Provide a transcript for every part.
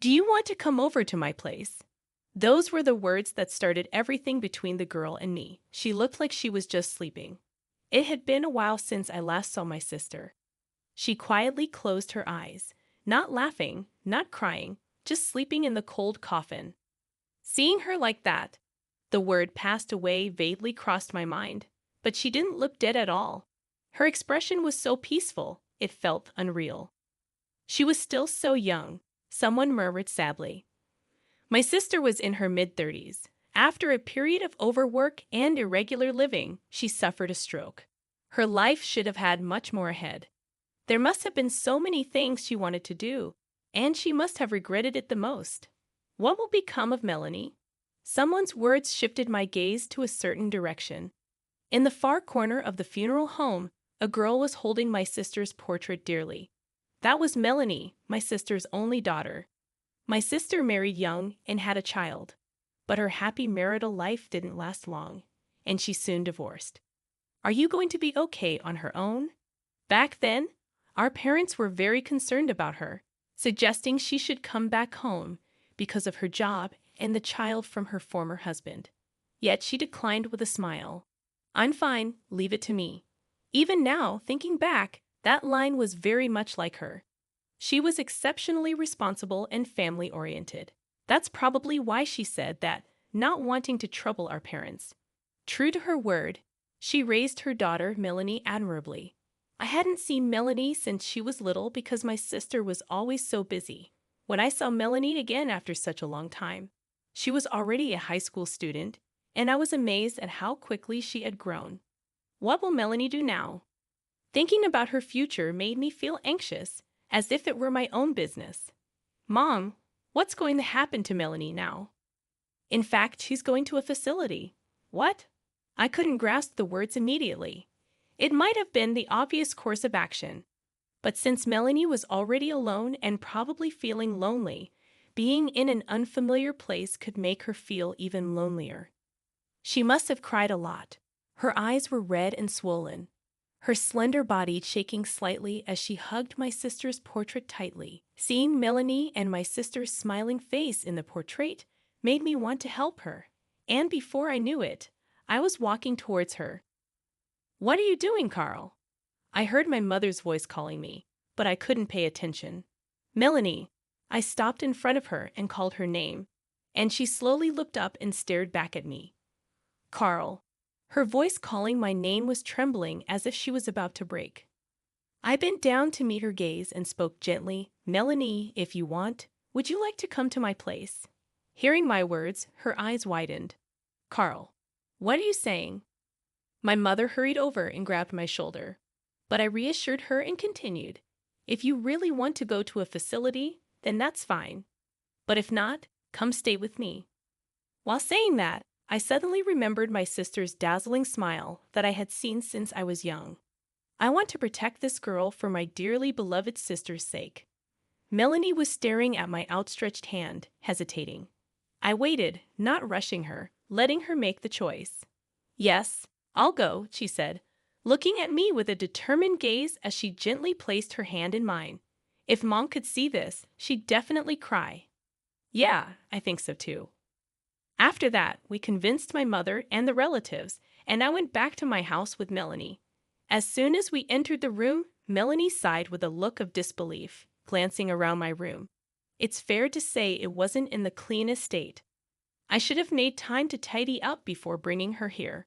Do you want to come over to my place? Those were the words that started everything between the girl and me. She looked like she was just sleeping. It had been a while since I last saw my sister. She quietly closed her eyes, not laughing, not crying, just sleeping in the cold coffin. Seeing her like that, the word passed away vaguely crossed my mind, but she didn't look dead at all. Her expression was so peaceful, it felt unreal. She was still so young, someone murmured sadly. My sister was in her mid-30s. After a period of overwork and irregular living, she suffered a stroke. Her life should have had much more ahead. There must have been so many things she wanted to do, and she must have regretted it the most. What will become of Melanie? Someone's words shifted my gaze to a certain direction. In the far corner of the funeral home, a girl was holding my sister's portrait dearly. That was Melanie, my sister's only daughter. My sister married young and had a child, but her happy marital life didn't last long, and she soon divorced. Are you going to be okay on her own? Back then, our parents were very concerned about her, suggesting she should come back home because of her job and the child from her former husband. Yet she declined with a smile. I'm fine, leave it to me. Even now, thinking back, that line was very much like her. She was exceptionally responsible and family-oriented. That's probably why she said that, not wanting to trouble our parents. True to her word, she raised her daughter, Melanie, admirably. I hadn't seen Melanie since she was little because my sister was always so busy. When I saw Melanie again after such a long time, she was already a high school student, and I was amazed at how quickly she had grown. What will Melanie do now? Thinking about her future made me feel anxious, as if it were my own business. Mom, what's going to happen to Melanie now? In fact, she's going to a facility. What? I couldn't grasp the words immediately. It might have been the obvious course of action, but since Melanie was already alone and probably feeling lonely, being in an unfamiliar place could make her feel even lonelier. She must have cried a lot. Her eyes were red and swollen, her slender body shaking slightly as she hugged my sister's portrait tightly. Seeing Melanie and my sister's smiling face in the portrait made me want to help her, and before I knew it, I was walking towards her. What are you doing, Carl? I heard my mother's voice calling me, but I couldn't pay attention. Melanie. I stopped in front of her and called her name, and she slowly looked up and stared back at me. Carl. Her voice calling my name was trembling as if she was about to break. I bent down to meet her gaze and spoke gently, Melanie, if you want, would you like to come to my place? Hearing my words, her eyes widened. Carl. What are you saying? My mother hurried over and grabbed my shoulder, but I reassured her and continued, if you really want to go to a facility, then that's fine. But if not, come stay with me. While saying that, I suddenly remembered my sister's dazzling smile that I had seen since I was young. I want to protect this girl for my dearly beloved sister's sake. Melanie was staring at my outstretched hand, hesitating. I waited, not rushing her, letting her make the choice. Yes, I'll go, she said, looking at me with a determined gaze as she gently placed her hand in mine. If Mom could see this, she'd definitely cry. Yeah, I think so too. After that, we convinced my mother and the relatives, and I went back to my house with Melanie. As soon as we entered the room, Melanie sighed with a look of disbelief, glancing around my room. It's fair to say it wasn't in the cleanest state. I should have made time to tidy up before bringing her here.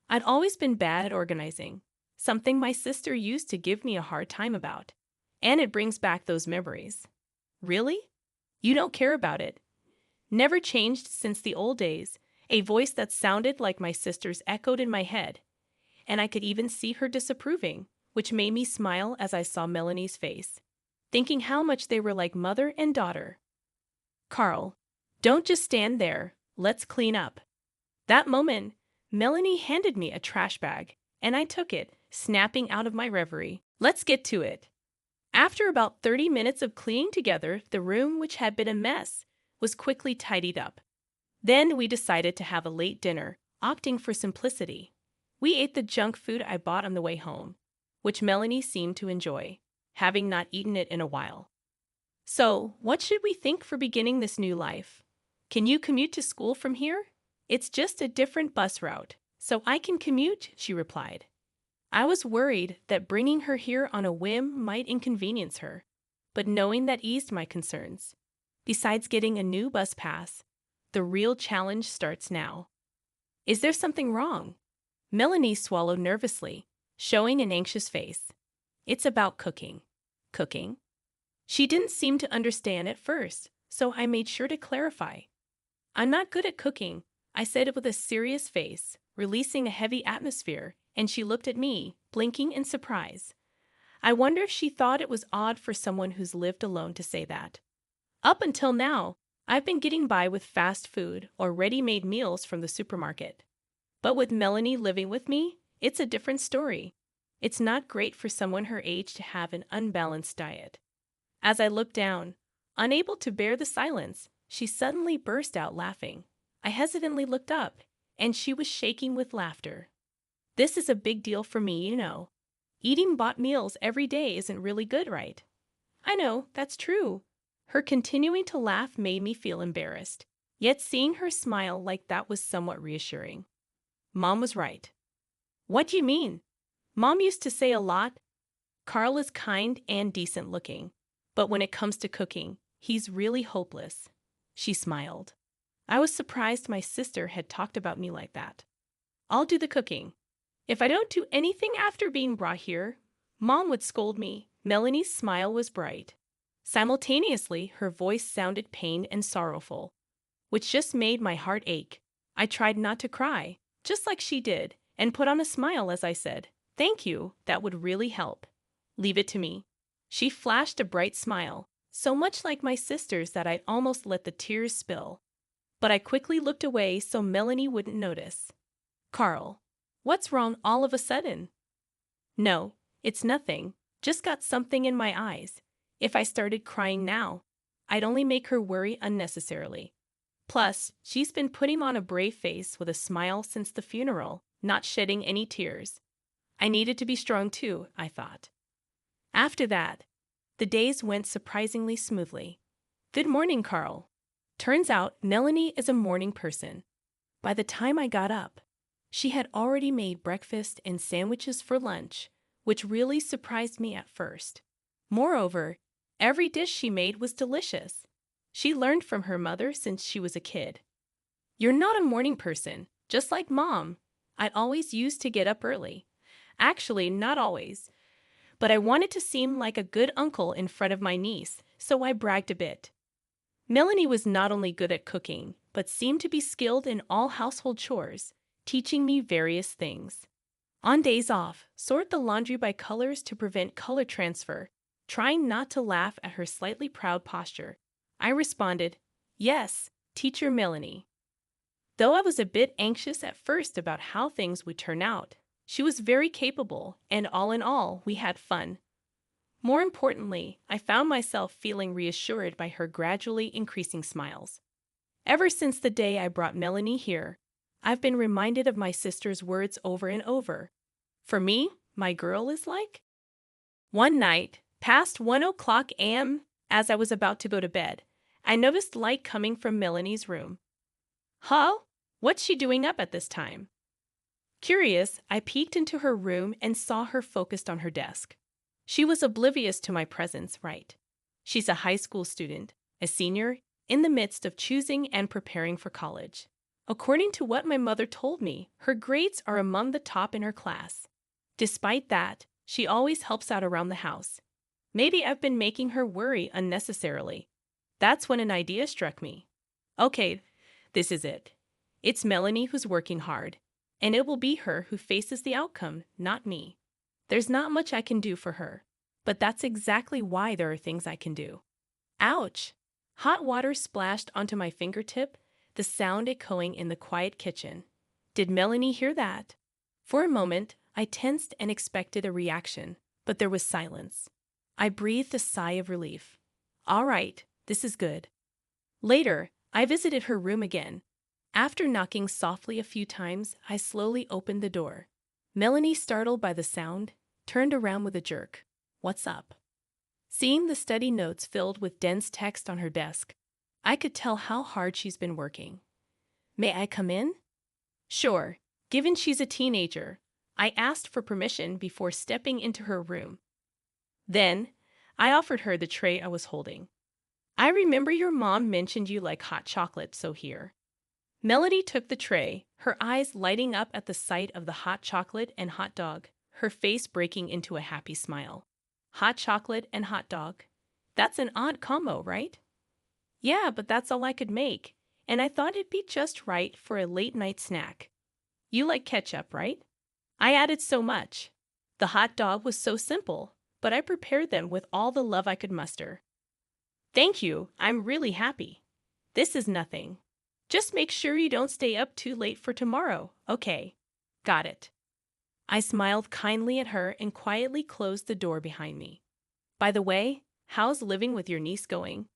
I'd always been bad at organizing, something my sister used to give me a hard time about. And it brings back those memories. Really? You don't care about it? Never changed since the old days, a voice that sounded like my sister's echoed in my head, and I could even see her disapproving, which made me smile as I saw Melanie's face, thinking how much they were like mother and daughter. Carl, don't just stand there, let's clean up. That moment, Melanie handed me a trash bag, and I took it, snapping out of my reverie. Let's get to it. After about 30 minutes of cleaning together, the room, which had been a mess, was quickly tidied up. Then we decided to have a late dinner, opting for simplicity. We ate the junk food I bought on the way home, which Melanie seemed to enjoy, having not eaten it in a while. So, what should we think for beginning this new life? Can you commute to school from here? It's just a different bus route, so I can commute, she replied. I was worried that bringing her here on a whim might inconvenience her, but knowing that eased my concerns. Besides getting a new bus pass, the real challenge starts now. Is there something wrong? Melanie swallowed nervously, showing an anxious face. It's about cooking. Cooking? She didn't seem to understand at first, so I made sure to clarify. I'm not good at cooking, I said it with a serious face, releasing a heavy atmosphere, and she looked at me, blinking in surprise. I wonder if she thought it was odd for someone who's lived alone to say that. Up until now, I've been getting by with fast food or ready-made meals from the supermarket. But with Melanie living with me, it's a different story. It's not great for someone her age to have an unbalanced diet. As I looked down, unable to bear the silence, she suddenly burst out laughing. I hesitantly looked up, and she was shaking with laughter. This is a big deal for me, you know. Eating bought meals every day isn't really good, right? I know, that's true. Her continuing to laugh made me feel embarrassed, yet seeing her smile like that was somewhat reassuring. Mom was right. What do you mean? Mom used to say a lot, Carl is kind and decent looking, but when it comes to cooking, he's really hopeless. She smiled. I was surprised my sister had talked about me like that. I'll do the cooking. If I don't do anything after being brought here, Mom would scold me. Melanie's smile was bright. Simultaneously, her voice sounded pained and sorrowful, which just made my heart ache. I tried not to cry, just like she did, and put on a smile as I said, "Thank you, that would really help. Leave it to me." She flashed a bright smile, so much like my sister's that I almost let the tears spill. But I quickly looked away so Melanie wouldn't notice. Carl, what's wrong all of a sudden? No, it's nothing, just got something in my eyes. If I started crying now, I'd only make her worry unnecessarily. Plus, she's been putting on a brave face with a smile since the funeral, not shedding any tears. I needed to be strong too, I thought. After that, the days went surprisingly smoothly. Good morning, Carl. Turns out Melanie is a morning person. By the time I got up, she had already made breakfast and sandwiches for lunch, which really surprised me at first. Moreover, every dish she made was delicious. She learned from her mother since she was a kid. You're not a morning person, just like Mom. I'd always used to get up early. Actually, not always. But I wanted to seem like a good uncle in front of my niece, so I bragged a bit. Melanie was not only good at cooking, but seemed to be skilled in all household chores, teaching me various things. On days off, sort the laundry by colors to prevent color transfer, trying not to laugh at her slightly proud posture. I responded, "Yes, Teacher Melanie." Though I was a bit anxious at first about how things would turn out, she was very capable, and all in all, we had fun. More importantly, I found myself feeling reassured by her gradually increasing smiles. Ever since the day I brought Melanie here, I've been reminded of my sister's words over and over. For me, my girl is like. One night, past 1 o'clock a.m., as I was about to go to bed, I noticed light coming from Melanie's room. Huh? What's she doing up at this time? Curious, I peeked into her room and saw her focused on her desk. She was oblivious to my presence, right? She's a high school student, a senior, in the midst of choosing and preparing for college. According to what my mother told me, her grades are among the top in her class. Despite that, she always helps out around the house. Maybe I've been making her worry unnecessarily. That's when an idea struck me. Okay, this is it. It's Melanie who's working hard, and it will be her who faces the outcome, not me. There's not much I can do for her, but that's exactly why there are things I can do. Ouch! Hot water splashed onto my fingertip, the sound echoing in the quiet kitchen. Did Melanie hear that? For a moment, I tensed and expected a reaction, but there was silence. I breathed a sigh of relief. All right, this is good. Later, I visited her room again. After knocking softly a few times, I slowly opened the door. Melanie, startled by the sound, turned around with a jerk. What's up? Seeing the study notes filled with dense text on her desk, I could tell how hard she's been working. May I come in? Sure, given she's a teenager. I asked for permission before stepping into her room. Then, I offered her the tray I was holding. I remember your mom mentioned you like hot chocolate, so here. Melody took the tray, her eyes lighting up at the sight of the hot chocolate and hot dog, her face breaking into a happy smile. Hot chocolate and hot dog. That's an odd combo, right? Yeah, but that's all I could make, and I thought it'd be just right for a late-night snack. You like ketchup, right? I added so much. The hot dog was so simple, but I prepared them with all the love I could muster. Thank you, I'm really happy. This is nothing. Just make sure you don't stay up too late for tomorrow, okay? Got it. I smiled kindly at her and quietly closed the door behind me. By the way, how's living with your niece going?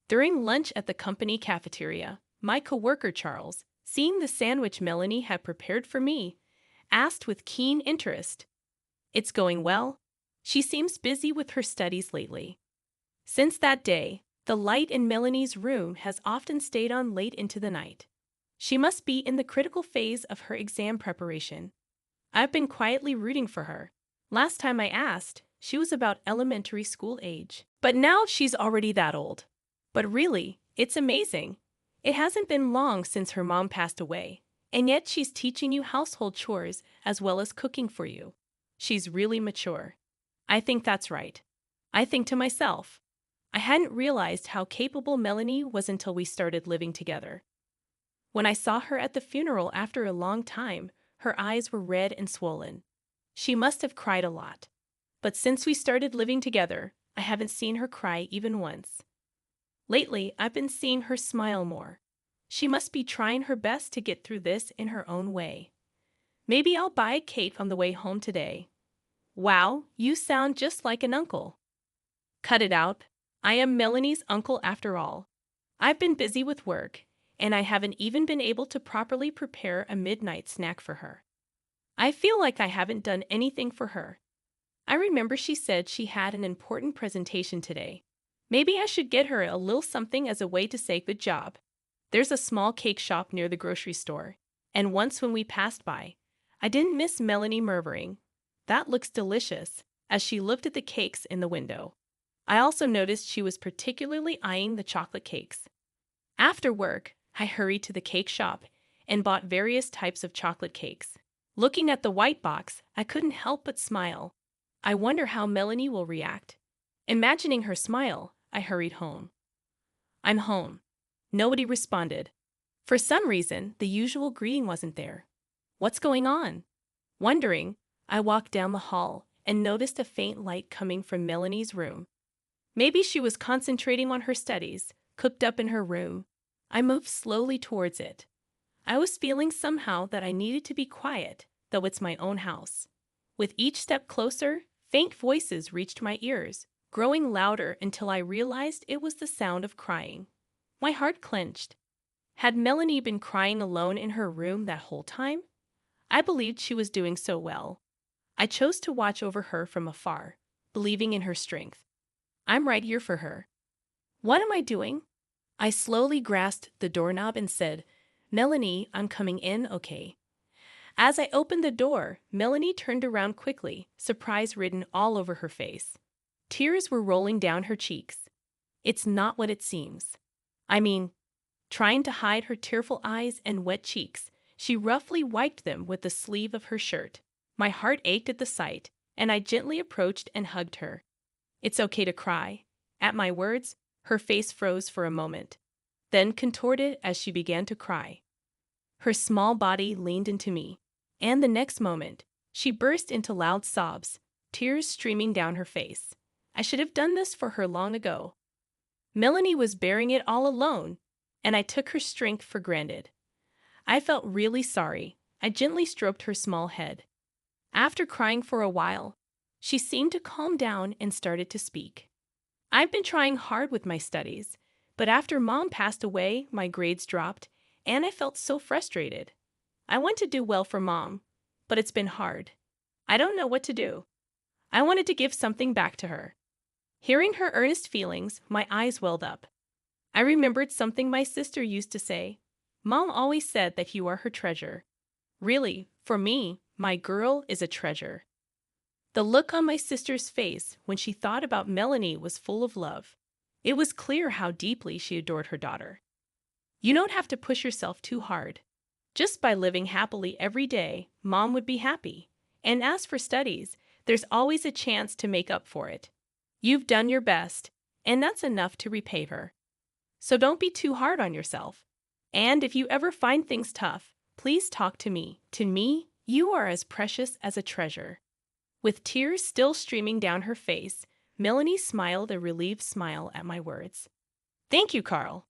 During lunch at the company cafeteria, my coworker Charles, seeing the sandwich Melanie had prepared for me, asked with keen interest. It's going well. She seems busy with her studies lately. Since that day, the light in Melanie's room has often stayed on late into the night. She must be in the critical phase of her exam preparation. I've been quietly rooting for her. Last time I asked, she was about elementary school age. But now she's already that old. But really, it's amazing. It hasn't been long since her mom passed away, and yet she's teaching you household chores as well as cooking for you. She's really mature. I think that's right. I think to myself, I hadn't realized how capable Melanie was until we started living together. When I saw her at the funeral after a long time, her eyes were red and swollen. She must have cried a lot. But since we started living together, I haven't seen her cry even once. Lately, I've been seeing her smile more. She must be trying her best to get through this in her own way. Maybe I'll buy a cake on the way home today. Wow, you sound just like an uncle. Cut it out. I am Melanie's uncle after all. I've been busy with work, and I haven't even been able to properly prepare a midnight snack for her. I feel like I haven't done anything for her. I remember she said she had an important presentation today. Maybe I should get her a little something as a way to say good job. There's a small cake shop near the grocery store, and once when we passed by, I didn't miss Melanie murmuring, "That looks delicious," as she looked at the cakes in the window. I also noticed she was particularly eyeing the chocolate cakes. After work, I hurried to the cake shop and bought various types of chocolate cakes. Looking at the white box, I couldn't help but smile. I wonder how Melanie will react. Imagining her smile, I hurried home. I'm home. Nobody responded. For some reason, the usual greeting wasn't there. What's going on? Wondering, I walked down the hall and noticed a faint light coming from Melanie's room. Maybe she was concentrating on her studies, cooped up in her room. I moved slowly towards it. I was feeling somehow that I needed to be quiet, though it's my own house. With each step closer, faint voices reached my ears, growing louder until I realized it was the sound of crying. My heart clenched. Had Melanie been crying alone in her room that whole time? I believed she was doing so well. I chose to watch over her from afar, believing in her strength. I'm right here for her. What am I doing? I slowly grasped the doorknob and said, "Melanie, I'm coming in, okay?" As I opened the door, Melanie turned around quickly, surprise written all over her face. Tears were rolling down her cheeks. It's not what it seems. I mean, trying to hide her tearful eyes and wet cheeks, she roughly wiped them with the sleeve of her shirt. My heart ached at the sight, and I gently approached and hugged her. It's okay to cry. At my words, her face froze for a moment, then contorted as she began to cry. Her small body leaned into me, and the next moment, she burst into loud sobs, tears streaming down her face. I should have done this for her long ago. Melanie was bearing it all alone, and I took her strength for granted. I felt really sorry. I gently stroked her small head. After crying for a while, she seemed to calm down and started to speak. I've been trying hard with my studies, but after Mom passed away, my grades dropped, and I felt so frustrated. I want to do well for Mom, but it's been hard. I don't know what to do. I wanted to give something back to her. Hearing her earnest feelings, my eyes welled up. I remembered something my sister used to say. Mom always said that you are her treasure. Really, for me, my girl is a treasure. The look on my sister's face when she thought about Melanie was full of love. It was clear how deeply she adored her daughter. You don't have to push yourself too hard. Just by living happily every day, Mom would be happy. And as for studies, there's always a chance to make up for it. You've done your best, and that's enough to repay her. So don't be too hard on yourself. And if you ever find things tough, please talk to me. To me, you are as precious as a treasure. With tears still streaming down her face, Melanie smiled a relieved smile at my words. Thank you, Carl.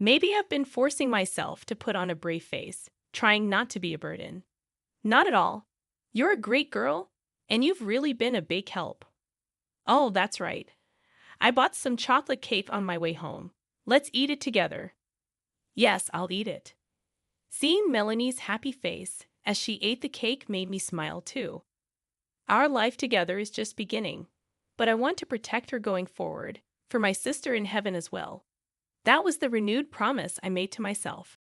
Maybe I've been forcing myself to put on a brave face, trying not to be a burden. Not at all. You're a great girl, and you've really been a big help. Oh, that's right. I bought some chocolate cake on my way home. Let's eat it together. Yes, I'll eat it. Seeing Melanie's happy face as she ate the cake made me smile too. Our life together is just beginning, but I want to protect her going forward, for my sister in heaven as well. That was the renewed promise I made to myself.